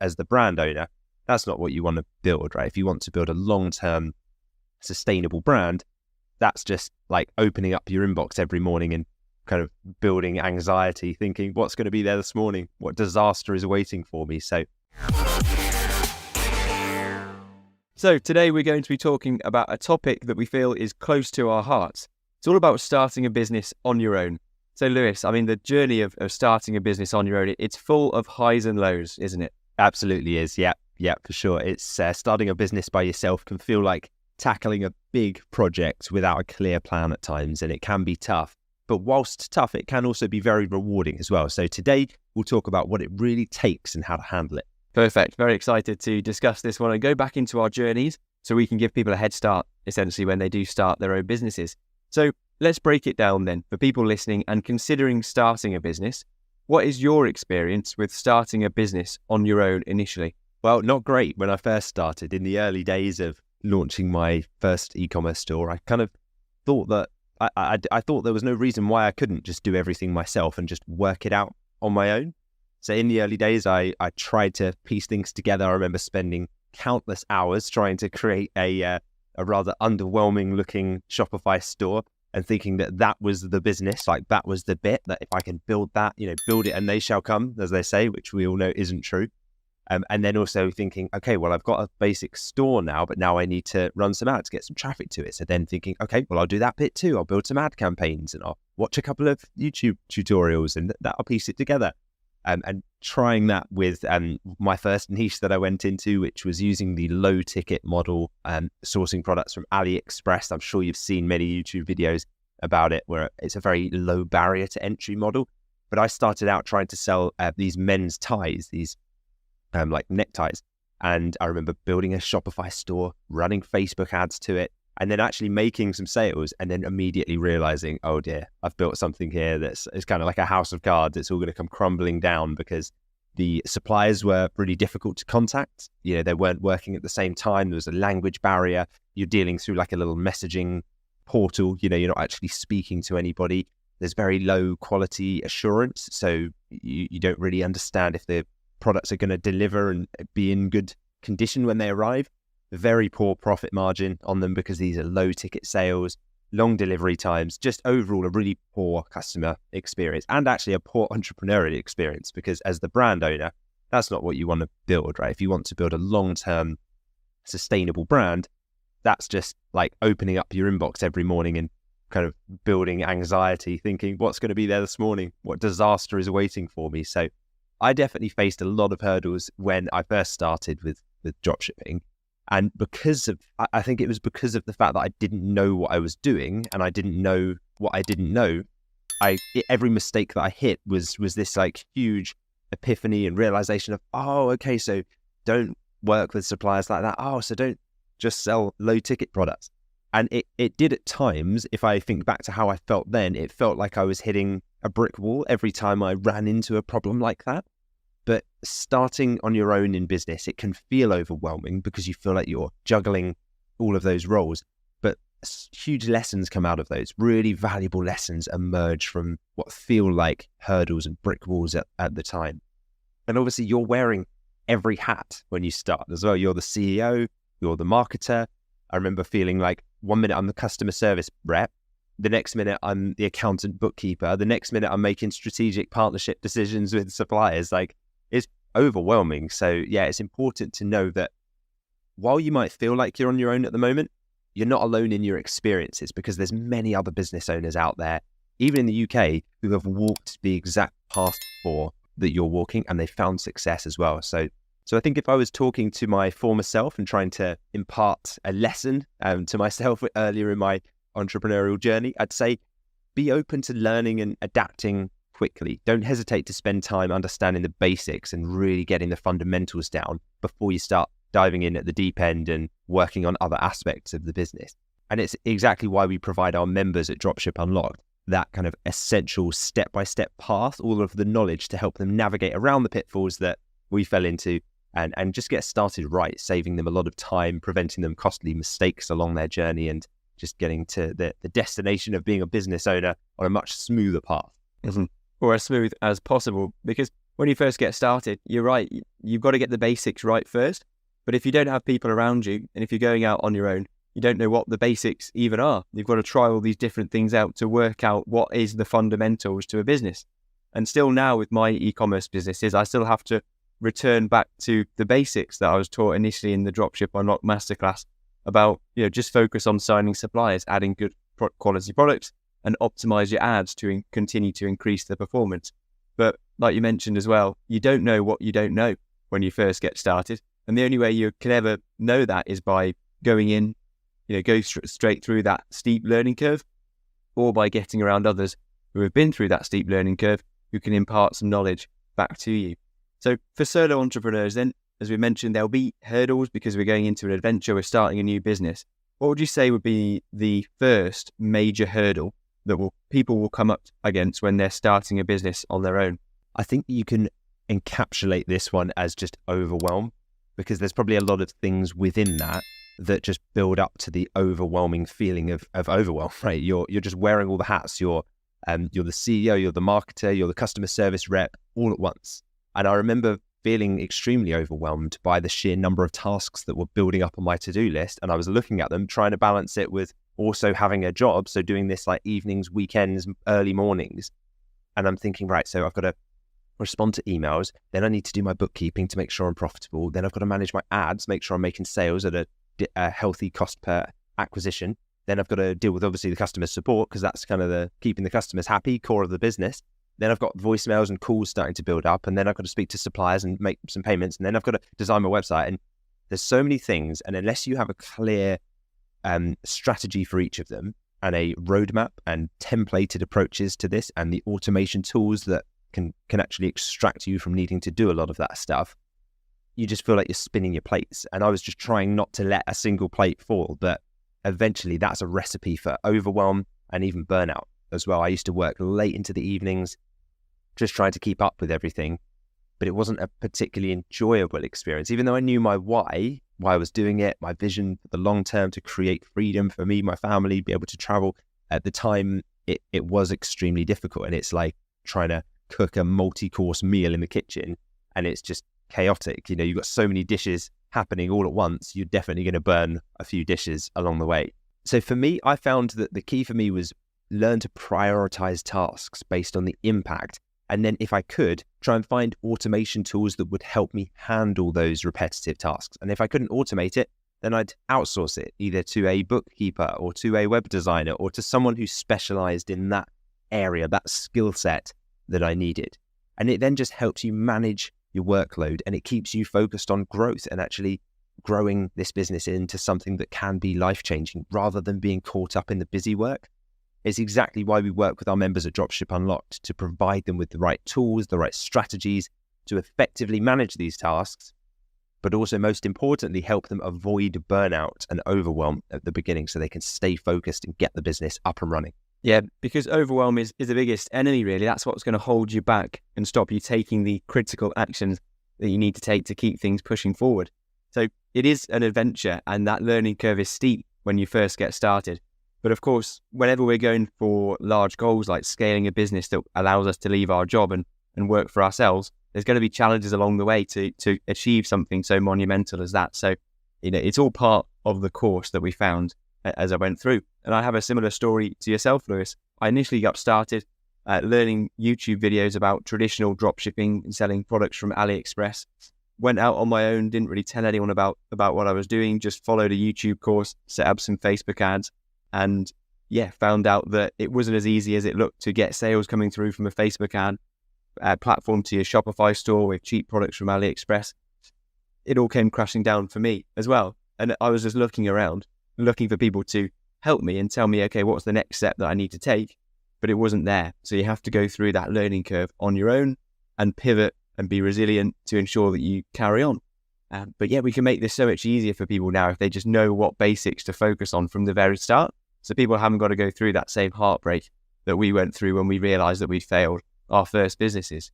as the brand owner, that's not what you want to build, right? If you want to build a long-term sustainable brand, that's just like opening up your inbox every morning and kind of building anxiety, thinking what's going to be there this morning, what disaster is awaiting for me. So today we're going to be talking about a topic that we feel is close to our hearts. It's all about starting a business on your own. So Lewis, I mean, the journey of starting a business on your own, it's full of highs and lows, isn't it? Absolutely is. Yeah, for sure. It's starting a business by yourself can feel like tackling a big project without a clear plan at times, and it can be tough. But whilst tough, it can also be very rewarding as well. So today we'll talk about what it really takes and how to handle it. Perfect. Very excited to discuss this one and go back into our journeys so we can give people a head start, essentially, when they do start their own businesses. So let's break it down then for people listening and considering starting a business. What is your experience with starting a business on your own initially? Well, not great. When I first started in the early days of launching my first e-commerce store, I kind of thought that I thought there was no reason why I couldn't just do everything myself and just work it out on my own. So in the early days, I tried to piece things together. I remember spending countless hours trying to create a rather underwhelming looking Shopify store and thinking that was the business, like that was the bit that if I can build that, build it and they shall come, as they say, which we all know isn't true. And then also thinking, okay, well, I've got a basic store now, but now I need to run some ads, get some traffic to it. So then thinking, okay, well, I'll do that bit too. I'll build some ad campaigns and I'll watch a couple of YouTube tutorials and that'll piece it together. And trying that with my first niche that I went into, which was using the low ticket model and sourcing products from AliExpress. I'm sure you've seen many YouTube videos about it, where it's a very low barrier to entry model. But I started out trying to sell these men's ties, these like neckties. And I remember building a Shopify store, running Facebook ads to it, and then actually making some sales and then immediately realizing, oh dear, I've built something here that's kind of like a house of cards. It's all going to come crumbling down because the suppliers were really difficult to contact. They weren't working at the same time. There was a language barrier. You're dealing through like a little messaging portal. You're not actually speaking to anybody. There's very low quality assurance. So you don't really understand if the products are going to deliver and be in good condition when they arrive. Very poor profit margin on them because these are low ticket sales, long delivery times, just overall a really poor customer experience and actually a poor entrepreneurial experience, because as the brand owner, that's not what you want to build, right? If you want to build a long-term sustainable brand, that's just like opening up your inbox every morning and kind of building anxiety, thinking what's going to be there this morning, what disaster is awaiting for me. So I definitely faced a lot of hurdles when I first started with dropshipping. And I think it was because of the fact that I didn't know what I was doing and I didn't know what I didn't know. Every mistake that I hit was this like huge epiphany and realization of, oh, okay, so don't work with suppliers like that. Oh, so don't just sell low ticket products. And it did at times, if I think back to how I felt then, it felt like I was hitting a brick wall every time I ran into a problem like that. But starting on your own in business, it can feel overwhelming because you feel like you're juggling all of those roles. But huge lessons come out of those. Really valuable lessons emerge from what feel like hurdles and brick walls at the time. And obviously, you're wearing every hat when you start as well. You're the CEO, you're the marketer. I remember feeling like 1 minute I'm the customer service rep, the next minute I'm the accountant bookkeeper, the next minute I'm making strategic partnership decisions with suppliers. Like, it's overwhelming. So yeah, it's important to know that while you might feel like you're on your own at the moment, you're not alone in your experiences, because there's many other business owners out there, even in the UK, who have walked the exact path before that you're walking, and they found success as well. So I think if I was talking to my former self and trying to impart a lesson to myself earlier in my entrepreneurial journey, I'd say be open to learning and adapting quickly. Don't hesitate to spend time understanding the basics and really getting the fundamentals down before you start diving in at the deep end and working on other aspects of the business. And it's exactly why we provide our members at Dropship Unlocked that kind of essential step-by-step path, all of the knowledge to help them navigate around the pitfalls that we fell into and just get started right, saving them a lot of time, preventing them costly mistakes along their journey, and just getting to the destination of being a business owner on a much smoother path. Mm-hmm. Or as smooth as possible, because when you first get started, you're right. You've got to get the basics right first. But if you don't have people around you, and if you're going out on your own, you don't know what the basics even are. You've got to try all these different things out to work out what is the fundamentals to a business. And still now with my e-commerce businesses, I still have to return back to the basics that I was taught initially in the Dropship Unlock Masterclass about, just focus on signing suppliers, adding good quality products, and optimize your ads to continue to increase the performance. But like you mentioned as well, you don't know what you don't know when you first get started. And the only way you can ever know that is by going in, go straight through that steep learning curve, or by getting around others who have been through that steep learning curve, who can impart some knowledge back to you. So for solo entrepreneurs then, as we mentioned, there'll be hurdles because we're going into an adventure, we're starting a new business. What would you say would be the first major hurdle that people will come up against when they're starting a business on their own? I think you can encapsulate this one as just overwhelm, because there's probably a lot of things within that just build up to the overwhelming feeling of overwhelm, right? You're just wearing all the hats. You're the CEO, you're the marketer, you're the customer service rep all at once. And I remember feeling extremely overwhelmed by the sheer number of tasks that were building up on my to-do list. And I was looking at them, trying to balance it with also having a job. So doing this like evenings, weekends, early mornings. And I'm thinking, right, so I've got to respond to emails. Then I need to do my bookkeeping to make sure I'm profitable. Then I've got to manage my ads, make sure I'm making sales at a healthy cost per acquisition. Then I've got to deal with obviously the customer support, because that's kind of the keeping the customers happy, core of the business. Then I've got voicemails and calls starting to build up. And then I've got to speak to suppliers and make some payments. And then I've got to design my website. And there's so many things. And unless you have a clear strategy for each of them and a roadmap and templated approaches to this and the automation tools that can actually extract you from needing to do a lot of that stuff, you just feel like you're spinning your plates. And I was just trying not to let a single plate fall. But eventually that's a recipe for overwhelm and even burnout as well. I used to work late into the evenings, just trying to keep up with everything, but it wasn't a particularly enjoyable experience. Even though I knew my why I was doing it, my vision for the long term to create freedom for me, my family, be able to travel. At the time, it was extremely difficult. And it's like trying to cook a multi-course meal in the kitchen, and it's just chaotic. You've got so many dishes happening all at once, you're definitely going to burn a few dishes along the way. So for me, I found that the key for me was learn to prioritize tasks based on the impact. And then if I could, try and find automation tools that would help me handle those repetitive tasks. And if I couldn't automate it, then I'd outsource it either to a bookkeeper or to a web designer or to someone who specialized in that area, that skill set that I needed. And it then just helps you manage your workload, and it keeps you focused on growth and actually growing this business into something that can be life-changing rather than being caught up in the busy work. It's exactly why we work with our members at Dropship Unlocked, to provide them with the right tools, the right strategies to effectively manage these tasks, but also most importantly, help them avoid burnout and overwhelm at the beginning so they can stay focused and get the business up and running. Yeah, because overwhelm is the biggest enemy, really. That's what's going to hold you back and stop you taking the critical actions that you need to take to keep things pushing forward. So it is an adventure, and that learning curve is steep when you first get started. But of course, whenever we're going for large goals like scaling a business that allows us to leave our job and work for ourselves, there's going to be challenges along the way to achieve something so monumental as that. So, it's all part of the course that we found as I went through. And I have a similar story to yourself, Lewis. I initially got started learning YouTube videos about traditional dropshipping and selling products from AliExpress. Went out on my own, didn't really tell anyone about what I was doing, just followed a YouTube course, set up some Facebook ads, and found out that it wasn't as easy as it looked to get sales coming through from a Facebook ad platform to your Shopify store with cheap products from AliExpress. It all came crashing down for me as well. And I was just looking around, looking for people to help me and tell me, okay, what's the next step that I need to take? But it wasn't there. So you have to go through that learning curve on your own and pivot and be resilient to ensure that you carry on. But we can make this so much easier for people now if they just know what basics to focus on from the very start. So people haven't got to go through that same heartbreak that we went through when we realized that we failed our first businesses.